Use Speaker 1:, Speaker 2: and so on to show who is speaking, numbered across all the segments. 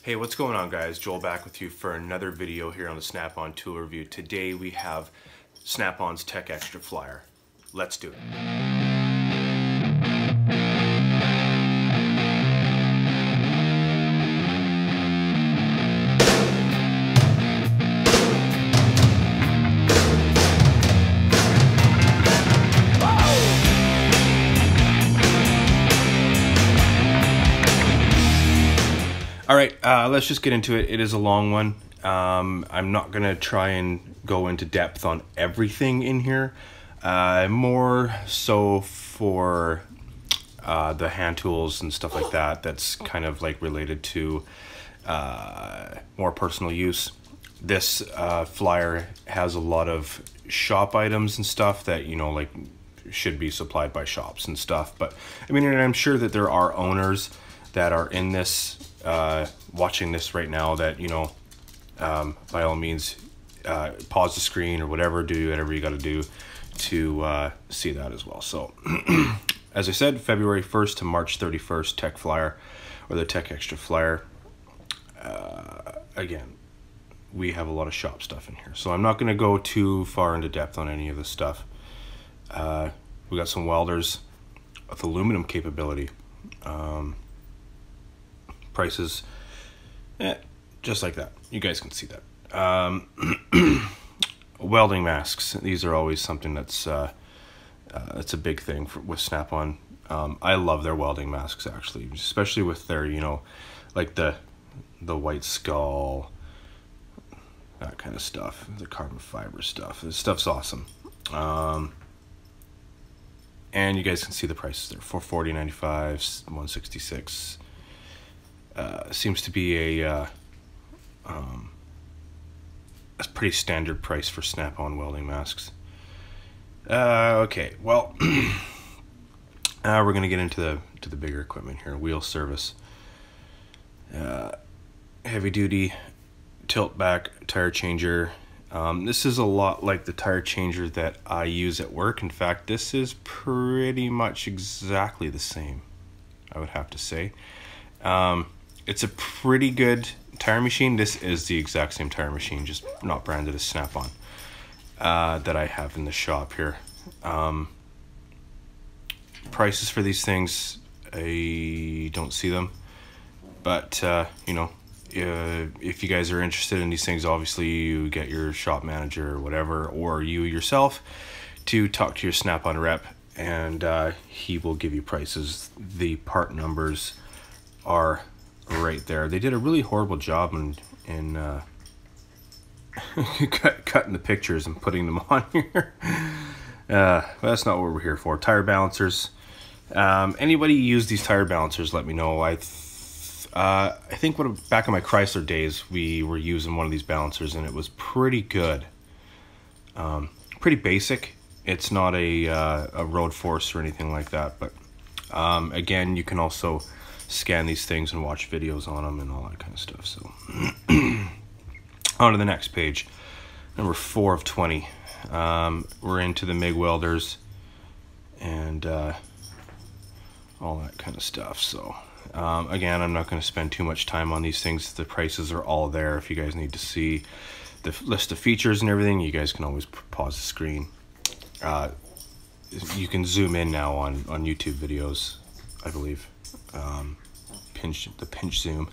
Speaker 1: Hey, what's going on, guys? Joel back with you for another video here on the Snap-on tool review. Today we have Snap-on's Tech Extra Flyer. Let's do it. All right, let's just get into it. It is a long one. I'm not gonna try and go into depth on everything in here. More so for the hand tools and stuff like that. That's kind of like related to more personal use. This flyer has a lot of shop items and stuff that, you know, like should be supplied by shops and stuff. But I mean, and I'm sure that there are owners that are in this watching this right now that, you know, by all means pause the screen or whatever, do whatever you got to do to see that as well. So as I said, February 1st to March 31st Tech Flyer, or the Tech Extra Flyer. Again, we have a lot of shop stuff in here, so I'm not going to go too far into depth on any of this stuff. We got some welders with aluminum capability. Prices, just like that. You guys can see that. Welding masks. These are always something that's a big thing with Snap-on. I love their welding masks, actually, especially with their, you know, like the white skull, that kind of stuff, the carbon fiber stuff. This stuff's awesome. And you guys can see the prices there: $440.95, $166. Seems to be a pretty standard price for Snap-on welding masks. Okay, well, we're gonna get into the bigger equipment here. Wheel service, heavy duty tilt back tire changer. This is a lot like the tire changer that I use at work. In fact, this is pretty much exactly the same, I would have to say. It's a pretty good tire machine. This is the exact same tire machine, just not branded as Snap-on, that I have in the shop here. Prices for these things, I don't see them, but you know, if you guys are interested in these things, obviously you get your shop manager or whatever, or you yourself, to talk to your Snap-on rep, and he will give you prices. The part numbers are right there. They did a really horrible job in cutting the pictures and putting them on here. That's not what we're here for. Tire balancers. Anybody use these tire balancers, let me know. I think back in my Chrysler days, we were using one of these balancers, and it was pretty good. Pretty basic. It's not a road force or anything like that, but again, you can also scan these things and watch videos on them and all that kind of stuff. So on to the next page, number 4 of 20. We're into the Mig Welders and all that kind of stuff. So again, I'm not going to spend too much time on these things. The prices are all there. If you guys need to see the list of features and everything, you guys can always pause the screen. You can zoom in now on YouTube videos, I believe. Pinch zoom.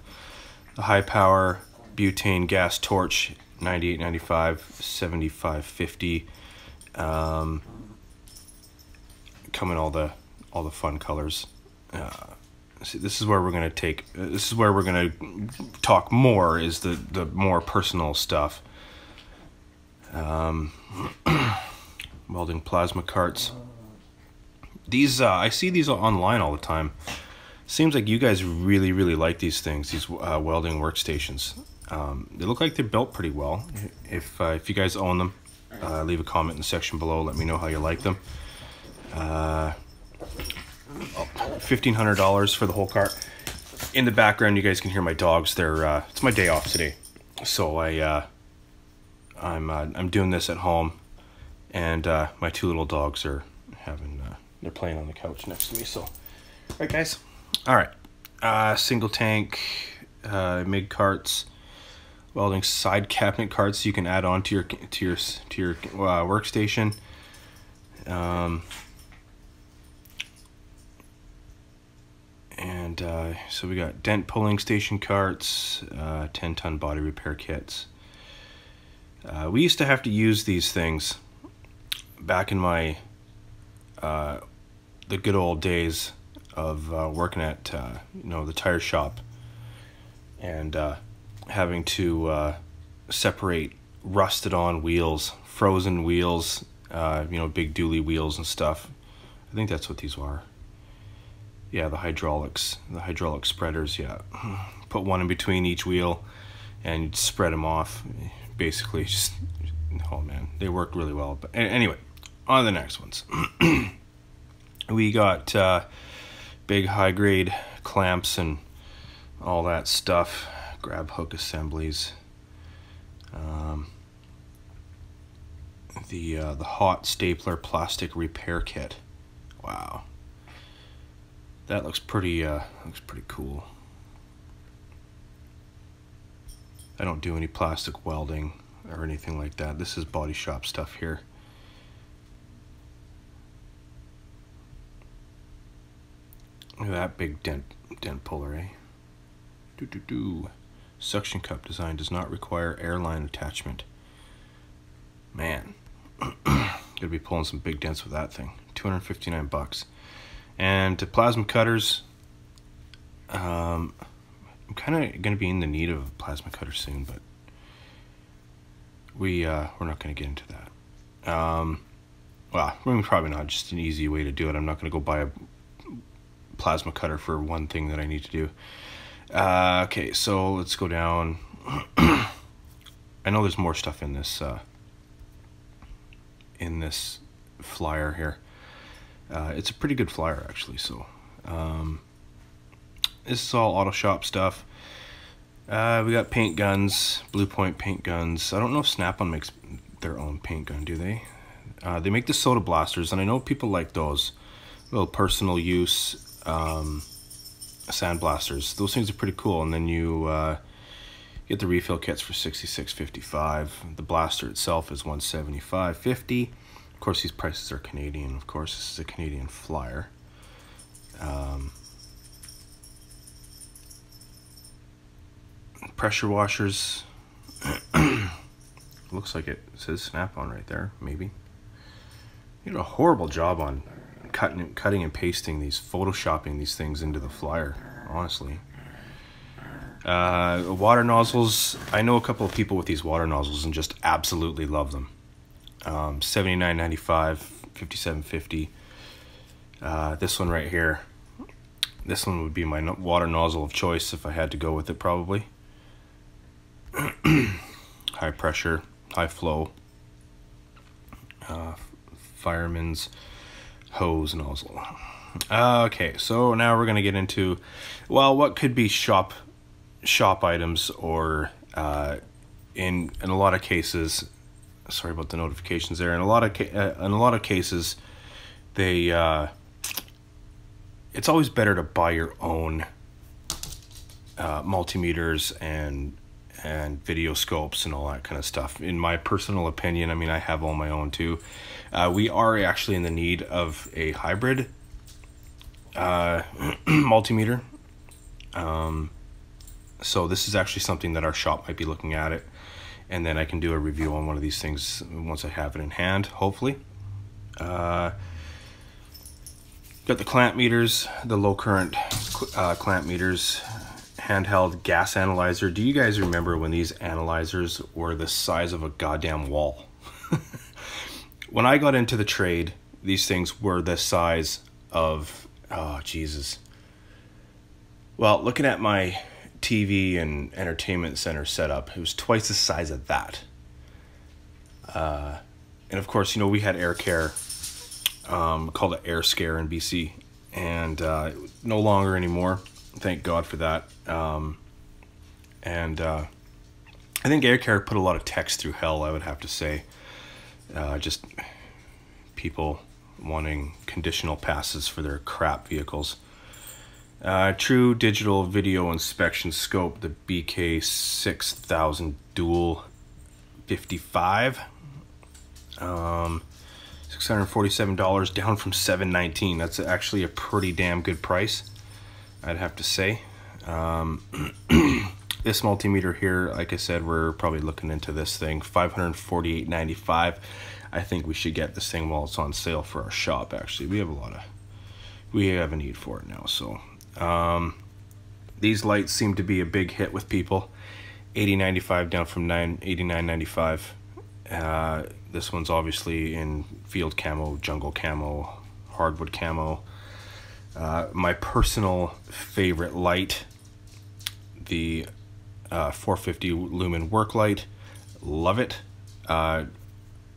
Speaker 1: The high power butane gas torch, 98.95, 75.50. Come in all the fun colors. See, this is where we're gonna talk more, is the more personal stuff. Welding plasma carts. These I see these online all the time. Seems like you guys really like these things, these welding workstations. They look like they're built pretty well. If you guys own them, leave a comment in the section below. Let me know how you like them. $1,500 for the whole cart. In the background, you guys can hear my dogs. They're it's my day off today, so I'm doing this at home, and my 2 little dogs are they're playing on the couch next to me. So, all right, guys. All right, single tank MIG carts, welding side cabinet carts you can add on to your workstation. So we got dent pulling station carts, 10-ton body repair kits. We used to have to use these things back in my the good old days of working at the tire shop, and having to separate rusted on wheels, frozen wheels, big dually wheels and stuff. I think that's what these are. Yeah, the hydraulic spreaders, yeah. Put one in between each wheel and you'd spread them off. Basically, just, oh man, they worked really well. But anyway, on to the next ones. We got big high-grade clamps and all that stuff. Grab hook assemblies. The hot stapler plastic repair kit. Wow. That looks pretty cool. I don't do any plastic welding or anything like that. This is body shop stuff here. Look at that big dent puller, eh? Suction cup design does not require airline attachment. Man, gonna be pulling some big dents with that thing. 259 bucks. And to plasma cutters, I'm kind of going to be in the need of a plasma cutter soon, but we're not going to get into that. Well, probably not. Just an easy way to do it. I'm not going to go buy a plasma cutter for one thing that I need to do. Okay, so let's go down. I know there's more stuff in this flyer here. It's a pretty good flyer, actually. So this is all auto shop stuff. We got paint guns, Blue Point paint guns. I don't know if Snap-on makes their own paint gun, do they? They make the soda blasters, and I know people like those little personal use sand blasters. Those things are pretty cool. And then you get the refill kits for $66.55. The blaster itself is $175.50. Of course, these prices are Canadian. Of course, this is a Canadian flyer. Pressure washers. Looks like it says Snap-on right there, maybe. You did a horrible job on cutting and pasting these, photoshopping these things into the flyer, honestly. Water nozzles. I know a couple of people with these water nozzles and just absolutely love them. $79.95, $57.50. This one right here. This one would be my water nozzle of choice if I had to go with it, probably. High pressure, high flow. Fireman's hose nozzle. Okay, so now we're gonna get into, well, what could be shop items, or in a lot of cases. Sorry about the notifications there. In a lot of cases, they it's always better to buy your own multimeters and video scopes and all that kind of stuff. In my personal opinion, I mean, I have all my own too. We are actually in the need of a hybrid multimeter. So this is actually something that our shop might be looking at it. And then I can do a review on one of these things once I have it in hand, hopefully. Got the clamp meters, the low current clamp meters, handheld gas analyzer. Do you guys remember when these analyzers were the size of a goddamn wall? When I got into the trade, these things were the size of, oh Jesus. Well, looking at my TV and entertainment center setup, it was twice the size of that. And of course, we had air care, called it Air Scare in BC, and no longer anymore. Thank God for that. I think air care put a lot of techs through hell, I would have to say. Just people wanting conditional passes for their crap vehicles. True digital video inspection scope, the BK 6000 dual 55. $647, down from $719. That's actually a pretty damn good price, I'd have to say. This multimeter here, like I said, we're probably looking into this thing, $548.95. I think we should get this thing while it's on sale for our shop. Actually, we have a need for it now. So these lights seem to be a big hit with people. $80.95 down from $89.95. This one's obviously in field camo, jungle camo, hardwood camo. My personal favorite light, the 450 lumen work light. Love it.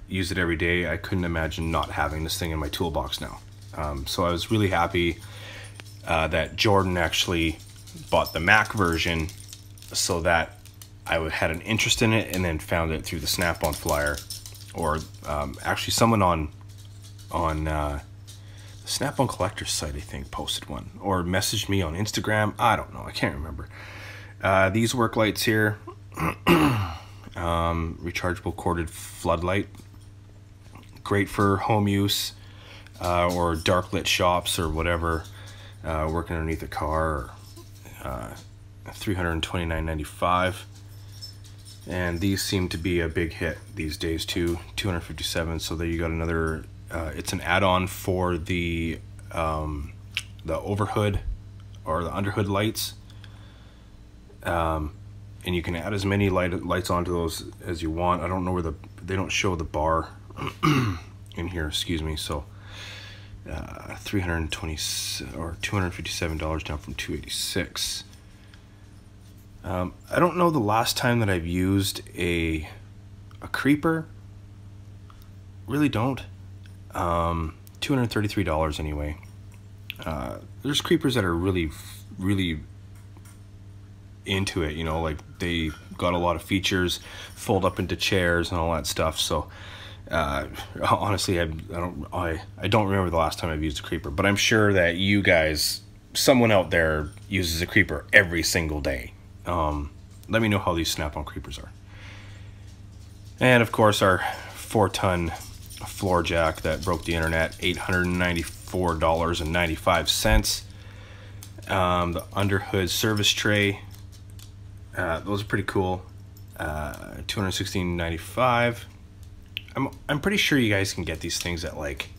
Speaker 1: Use it every day. I couldn't imagine not having this thing in my toolbox now. So I was really happy that Jordan actually bought the Mac version, so that I had an interest in it, and then found it through the Snap-on flyer, or actually someone on the Snap-on Collector's site, I think, posted one, or messaged me on Instagram. I don't know. I can't remember. These work lights here, rechargeable corded floodlight, great for home use, or dark lit shops or whatever, working underneath a car. $329.95. And these seem to be a big hit these days too, $257. So there you got another. It's an add-on for the overhood or the underhood lights. And you can add as many lights onto those as you want. I don't know where they don't show the bar in here, excuse me. So $320 or $257 down from $286. I don't know the last time that I've used a creeper. Really don't. $233 anyway. There's creepers that are really into it, you know, like they got a lot of features, fold up into chairs and all that stuff. So honestly, I don't remember the last time I've used a creeper, but I'm sure that you guys, someone out there uses a creeper every single day. Let me know how these Snap-on creepers are. And of course, our 4-ton floor jack that broke the internet, $894.95. The underhood service tray, those are pretty cool. $216.95. I'm pretty sure you guys can get these things at like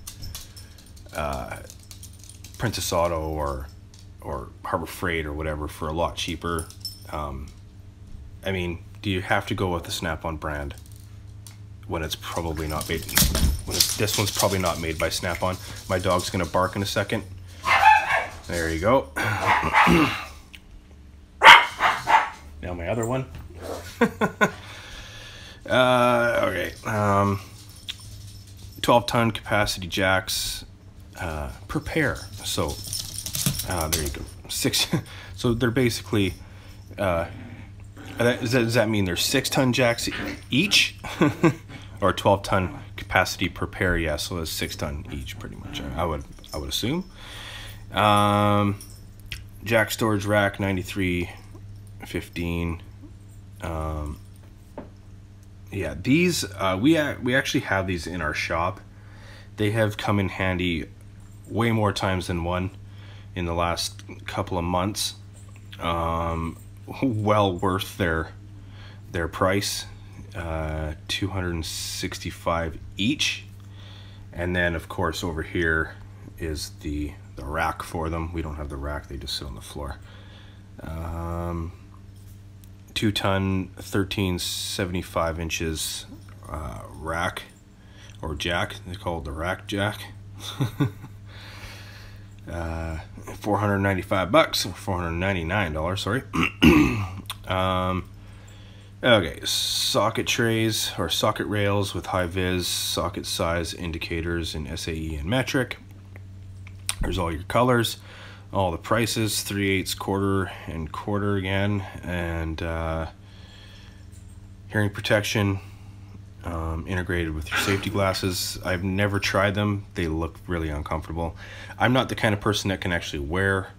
Speaker 1: Princess Auto or Harbor Freight or whatever for a lot cheaper. I mean, do you have to go with the Snap-on brand when it's probably not made? This one's probably not made by Snap-on. My dog's gonna bark in a second. There you go. Now my other one. Okay. 12-ton capacity jacks per pair. So there you go. 6. So they're basically. Does that mean they're 6-ton jacks each, or 12-ton capacity per pair? Yeah, so it's 6-ton each, pretty much. I would assume. Jack storage rack, $93.15. Yeah, these we actually have these in our shop. They have come in handy way more times than one in the last couple of months. Well worth their price. $265 each. And then of course over here is the rack for them. We don't have the rack, they just sit on the floor. 2-ton 1375 inches rack or jack. They call it the rack jack. $495 or $499, sorry. Okay, socket trays or socket rails with high vis, socket size indicators in SAE and metric. There's all your colors, all the prices, 3/8, quarter, and quarter again, and hearing protection, integrated with your safety glasses. I've never tried them. They look really uncomfortable. I'm not the kind of person that can actually wear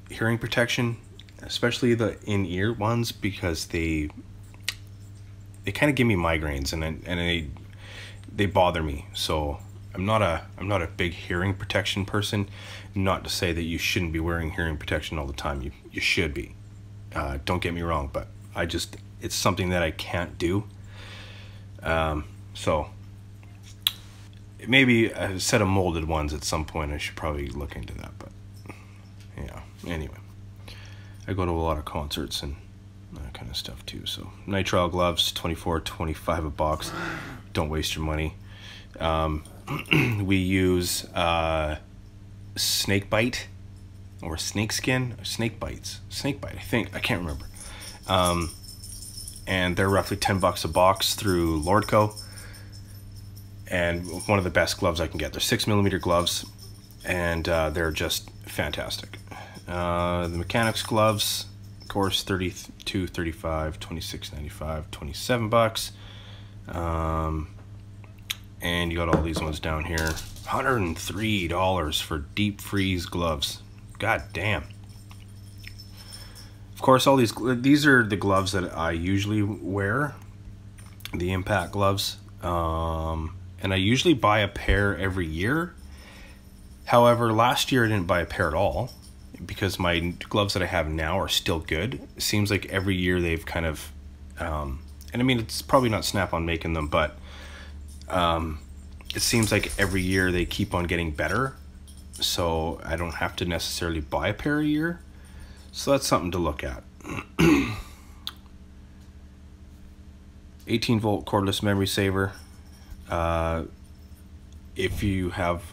Speaker 1: hearing protection, especially the in-ear ones, because they kind of give me migraines, and they bother me. So I'm not a big hearing protection person. Not to say that you shouldn't be wearing hearing protection all the time. You should be. Don't get me wrong, but it's something that I can't do. So maybe a set of molded ones at some point. I should probably look into that. But yeah, anyway, I go to a lot of concerts and that kind of stuff too. So Nitrile Gloves, $24.25 a box. Don't waste your money. We use snake bite or snake skin, snake bite, I think, I can't remember. And they're roughly $10 a box through Lordco, and one of the best gloves I can get. They're 6mm gloves, and they're just fantastic. The mechanics gloves, of course, $32, $35, $26.95, $27. And you got all these ones down here. $103 for deep freeze gloves. God damn. Of course, all these are the gloves that I usually wear, the impact gloves. And I usually buy a pair every year. However, last year I didn't buy a pair at all, because my gloves that I have now are still good. It seems like every year they've kind of, and I mean, it's probably not Snap-on making them, but it seems like every year they keep on getting better, so I don't have to necessarily buy a pair a year. So that's something to look at. 18-volt cordless memory saver. If you have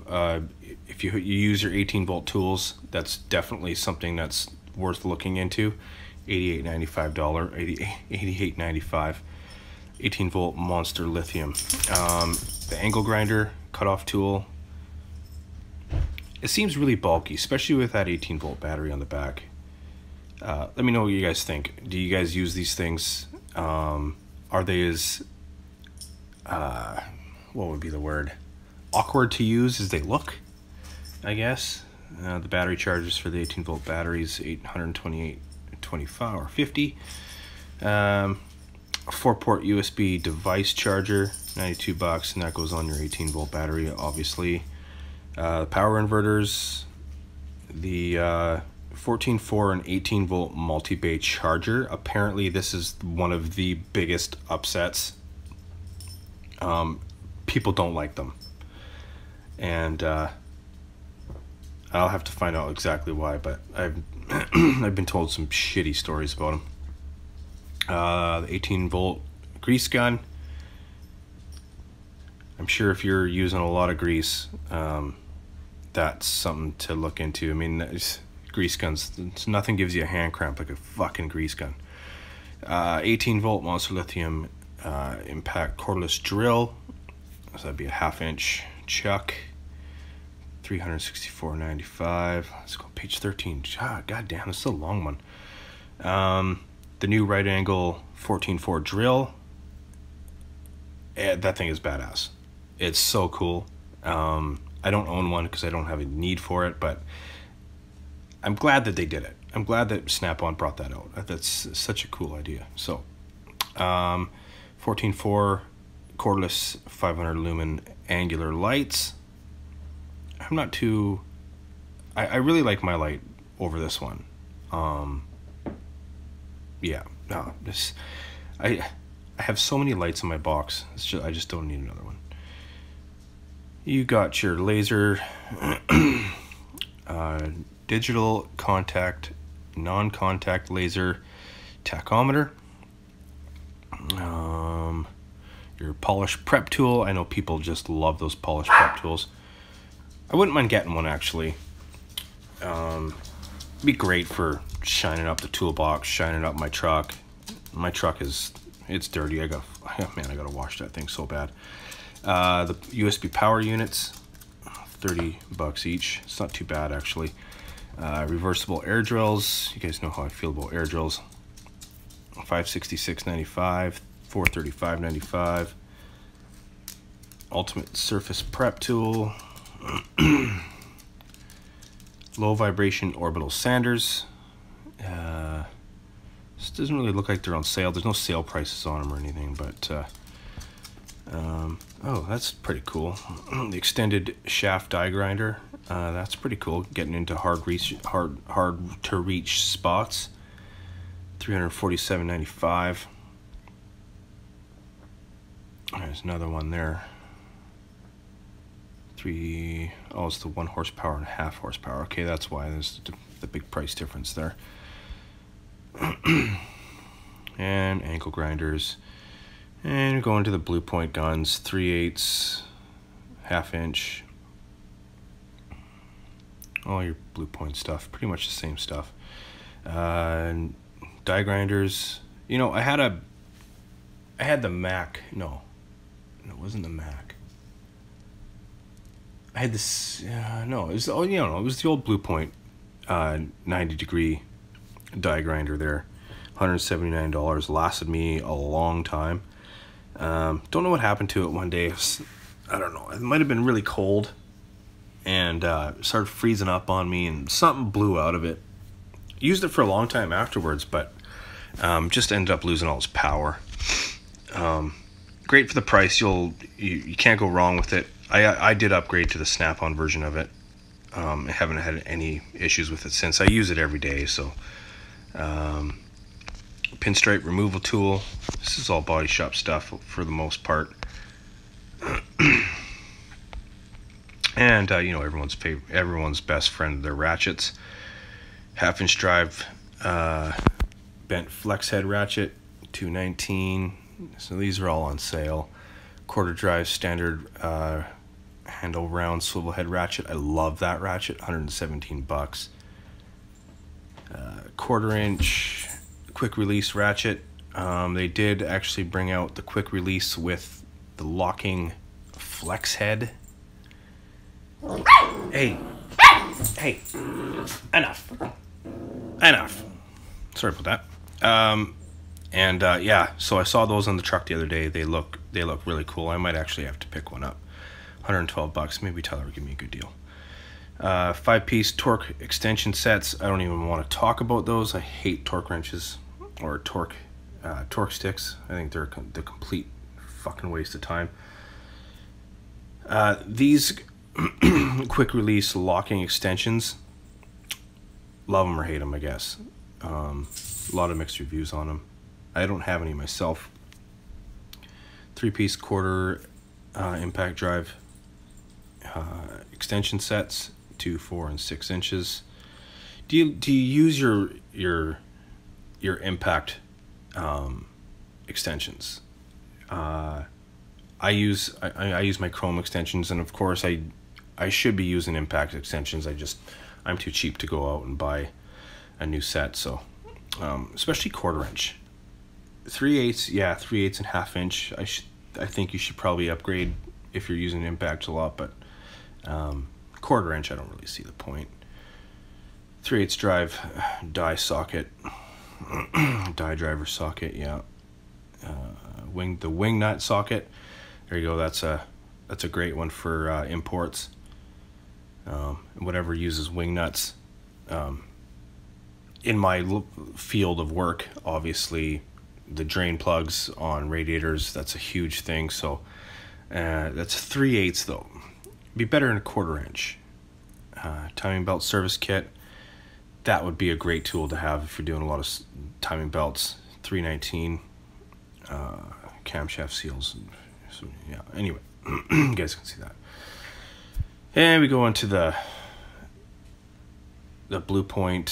Speaker 1: if you use your 18-volt tools, that's definitely something that's worth looking into. $88.95. 18-volt monster lithium. The angle grinder cutoff tool. It seems really bulky, especially with that 18-volt battery on the back. Let me know what you guys think. Do you guys use these things? Are they as what would be the word? Awkward to use as they look, I guess. The battery chargers for the 18-volt batteries, $828.25 or $50. 4-port USB device charger, $92, and that goes on your 18-volt battery, obviously. Power inverters, the 14.4 and 18-volt multi-bay charger. Apparently this is one of the biggest upsets. People don't like them, and I'll have to find out exactly why, but I've I've been told some shitty stories about them. The 18-volt grease gun. I'm sure if you're using a lot of grease, that's something to look into. I mean, grease guns, nothing gives you a hand cramp like a fucking grease gun. 18-volt monster lithium impact cordless drill. So that'd be a 1/2-inch chuck. $364.95. Let's go page 13. God damn, this is a long one. The new right angle 14.4 drill. That thing is badass. It's so cool. I don't own one because I don't have a need for it, but I'm glad that they did it. I'm glad that Snap-on brought that out. That's such a cool idea. So 14.4 cordless 500 lumen angular lights. I'm not too, I really like my light over this one. Yeah, no, this, I have so many lights in my box. It's just, I just don't need another one. You got your laser, digital contact, non-contact laser tachometer. Your polish prep tool. I know people just love those polish prep tools. I wouldn't mind getting one, actually. Be great for shining up the toolbox, shining up my truck. My truck is, it's dirty. Man, I gotta wash that thing so bad. The USB power units, $30 each. It's not too bad, actually. Reversible air drills. You guys know how I feel about air drills. $566.95, $435.95. Ultimate surface prep tool. low vibration orbital sanders. This doesn't really look like they're on sale. There's no sale prices on them or anything, but oh, that's pretty cool. The extended shaft die grinder. That's pretty cool. Getting into hard to reach spots. $347.95. There's another one there. Oh, it's the 1 horsepower and 1/2 horsepower. Okay, that's why there's the big price difference there. And ankle grinders. And you're going to the Blue Point guns, 3/8, 1/2 inch. All your Blue Point stuff, pretty much the same stuff. Die grinders. You know, I had the Mac. No, it wasn't the Mac. I had this. No, it was. Oh, you know, it was the old Blue Point 90-degree die grinder there. $179. Lasted me a long time. Don't know what happened to it one day. I don't know. It might have been really cold, and it started freezing up on me, and something blew out of it. Used it for a long time afterwards, but just ended up losing all its power. Great for the price. You can't go wrong with it. I did upgrade to the snap-on version of it. I haven't had any issues with it since. I use it every day. So pinstripe removal tool. This is all body shop stuff for the most part. And you know, everyone's best friend, their ratchets. 1/2 inch drive bent flex head ratchet, $219. So these are all on sale. 1/4 drive standard handle round swivel head ratchet. I love that ratchet. $117. 1/4 inch quick release ratchet. They did actually bring out the quick release with the locking flex head. Hey, enough. Sorry about that. Yeah, so I saw those on the truck the other day. They look really cool. I might actually have to pick one up. $112. Maybe Tyler will give me a good deal. 5-piece torque extension sets. I don't even want to talk about those. I hate torque wrenches or torque sticks. I think they're the complete fucking waste of time. These quick release locking extensions, love them or hate them, I guess. A lot of mixed reviews on them. I don't have any myself. 3-piece 1/4 impact drive extension sets, 2, 4, and 6 inches. Do you use your impact extensions? I use my chrome extensions, and of course I should be using impact extensions. I'm too cheap to go out and buy a new set. So especially 1/4 inch, 3/8, yeah, 3/8 and 1/2 inch. I think you should probably upgrade if you're using impact a lot, but 1/4 inch I don't really see the point. 3/8 drive die socket, die driver socket, yeah. The wing nut socket. There you go. That's a great one for imports. Whatever uses wing nuts. In my field of work, obviously, the drain plugs on radiators, that's a huge thing. So that's 3/8 though. Be better in a 1/4 inch. Timing belt service kit. That would be a great tool to have if you're doing a lot of timing belts. $319. Camshaft seals. So, yeah. Anyway, you guys can see that. And we go into the Blue Point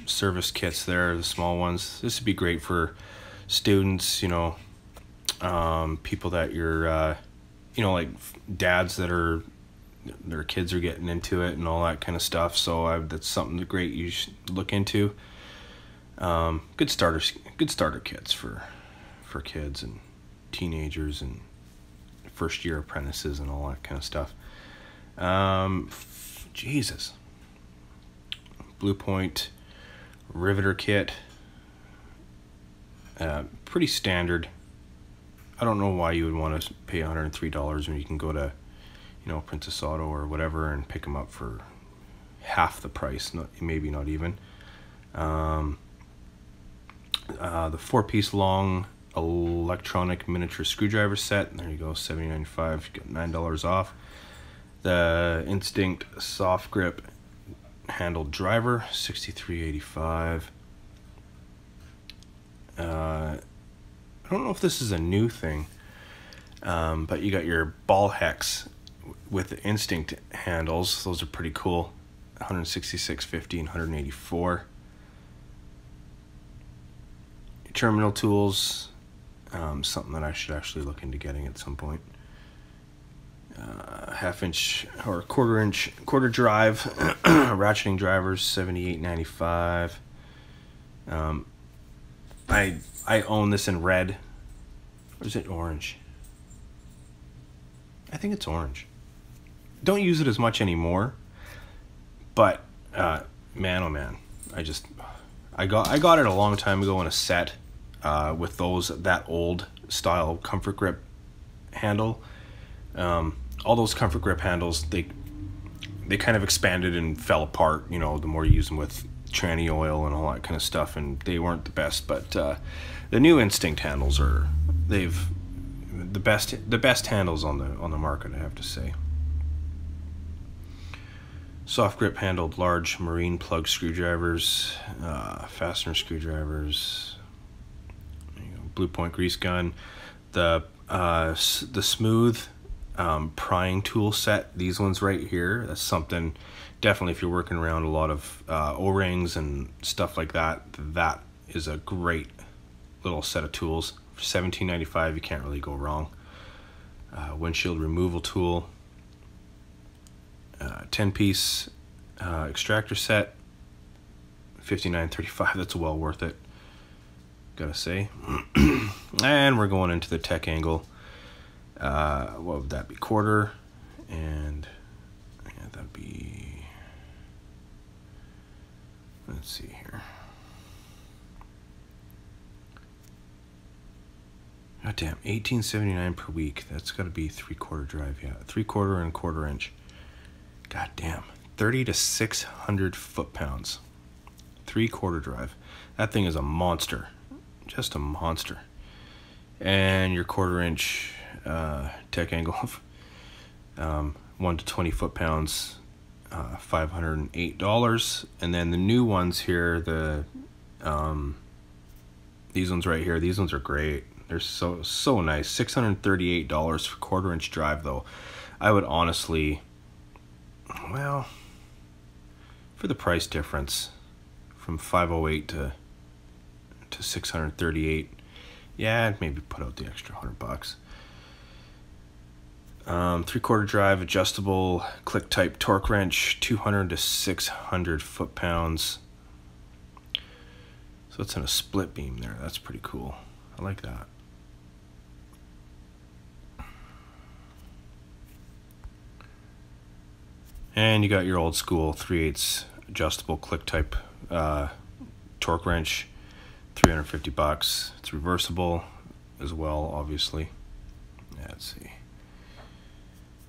Speaker 1: service kits there, the small ones. This would be great for students, you know, people that you're, you know, like dads that are, their kids are getting into it and all that kind of stuff. So that's something great you should look into. Good starter kits for kids and teenagers and first year apprentices and all that kind of stuff. Jesus. Blue Point riveter kit. Pretty standard. I don't know why you would want to pay $103 when you can go to, you know, Princess Auto or whatever and pick them up for half the price, maybe not even. The 4-piece long electronic miniature screwdriver set. There you go, $79.95. You got $9 off. The Instinct soft grip handled driver, $63.85. I don't know if this is a new thing, but you got your ball hex with the Instinct handles. Those are pretty cool. $166.50 and $184. Terminal tools, something that I should actually look into getting at some point. Half-inch or quarter drive ratcheting drivers, $78.95. I own this in red. Or is it orange? I think it's orange. Don't use it as much anymore, but man, oh man, I got it a long time ago in a set with that old style comfort grip handle. All those comfort grip handles, they kind of expanded and fell apart, you know, the more you use them with tranny oil and all that kind of stuff, and they weren't the best. But the new Instinct handles are the best handles on the market, I have to say. Soft grip handled large marine plug screwdrivers, fastener screwdrivers, blue point grease gun, the smooth prying tool set. These ones right here, that's something definitely if you're working around a lot of O-rings and stuff like that, that is a great little set of tools. For $17.95, you can't really go wrong. Windshield removal tool, 10-piece extractor set, $59.35. That's well worth it, gotta say. And we're going into the tech angle. What would that be? Quarter, and yeah, that'd be, let's see here. God damn, $18.79 per week. That's got to be 3/4 drive, yeah, 3/4 and 1/4 inch. God damn, 30 to 600 foot-pounds. 3/4 drive. That thing is a monster, just a monster. And your 1/4 inch tech angle, 1 to 20 foot-pounds, $508. And then the new ones here, these ones right here, these ones are great. They're so nice. $638 for 1/4 inch drive, though. I would honestly, well, for the price difference from $508 to $638, yeah, I'd maybe put out the extra $100. 3/4 drive adjustable click type torque wrench, 200 to 600 foot-pounds. So it's in a split beam there. That's pretty cool. I like that. And you got your old school 3/8 adjustable click type torque wrench, $350. It's reversible as well, obviously. Yeah, let's see.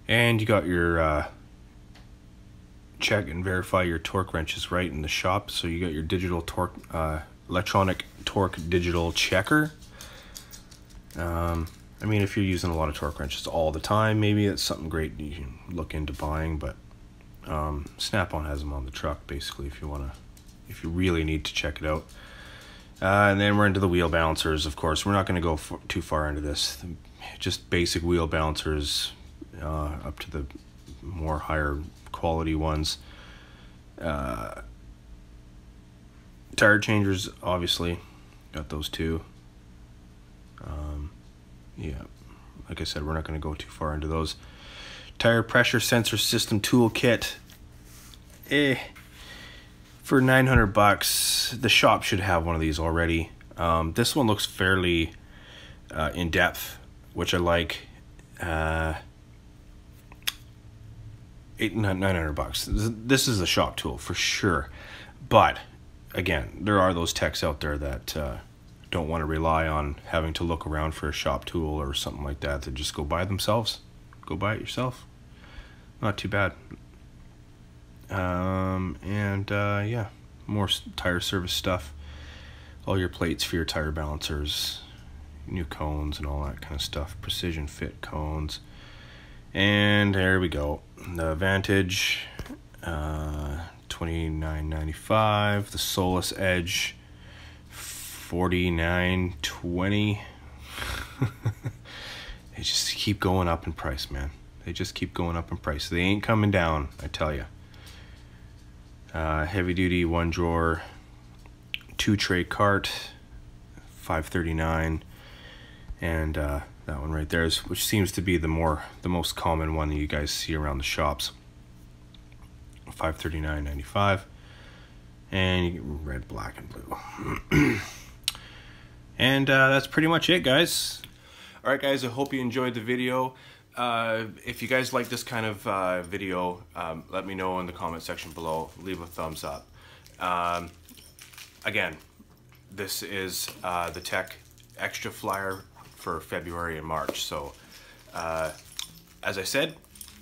Speaker 1: And you got your check and verify your torque wrenches right in the shop. So you got your digital torque, electronic torque digital checker. I mean, if you're using a lot of torque wrenches all the time, maybe it's something great you can look into buying. But Snap-on has them on the truck, basically, if you really need to check it out. And then we're into the wheel balancers. Of course, we're not going to go too far into this. Just basic wheel balancers, up to the more higher quality ones. Tire changers, obviously, got those too. Yeah, like I said, we're not going to go too far into those. Tire pressure sensor system toolkit, for $900. The shop should have one of these already. This one looks fairly in depth, which I like. $900. This is a shop tool for sure, but again, there are those techs out there that don't want to rely on having to look around for a shop tool or something like that. They just go buy it themselves. Go buy it yourself. Not too bad. Yeah, more tire service stuff. All your plates for your tire balancers, new cones and all that kind of stuff. Precision fit cones. And there we go. The Vantage, $29.95. The Solus Edge, $49.20. They just keep going up in price, man. They just keep going up in price. They ain't coming down, I tell you. Heavy duty 1 drawer 2 tray cart, $5.39, and that one right there is, which seems to be the most common one that you guys see around the shops, $539.95, and you get red, black, and blue. And that's pretty much it, guys. All right, guys, I hope you enjoyed the video. If you guys like this kind of video, let me know in the comment section below. Leave a thumbs up. Again, this is the Tech Extra Flyer for February and March. So, as I said,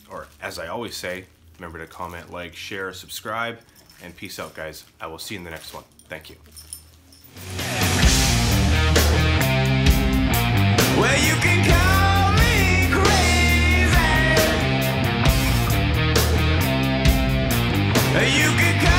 Speaker 1: or as I always say, remember to comment, like, share, subscribe, and peace out, guys. I will see you in the next one. Thank you.
Speaker 2: Well, you can call me crazy. You can call